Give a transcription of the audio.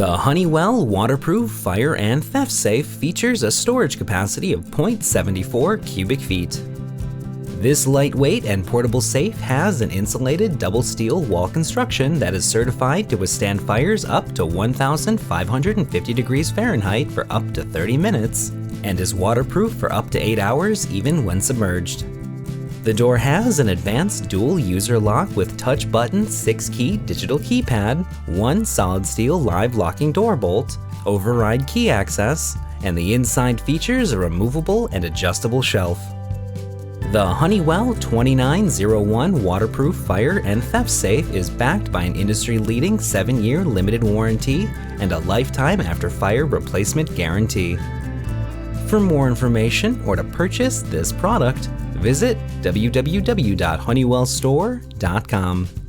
The Honeywell Waterproof Fire and Theft Safe features a storage capacity of 0.74 cubic feet. This lightweight and portable safe has an insulated double steel wall construction that is certified to withstand fires up to 1,550 degrees Fahrenheit for up to 30 minutes and is waterproof for up to 8 hours even when submerged. The door has an advanced dual user lock with touch button 6-key digital keypad, 1 solid steel live locking door bolt, override key access, and the inside features a removable and adjustable shelf. The Honeywell 2901 Waterproof Fire and Theft Safe is backed by an industry-leading 7-year limited warranty and a lifetime after-fire replacement guarantee. For more information or to purchase this product, visit www.honeywellstore.com.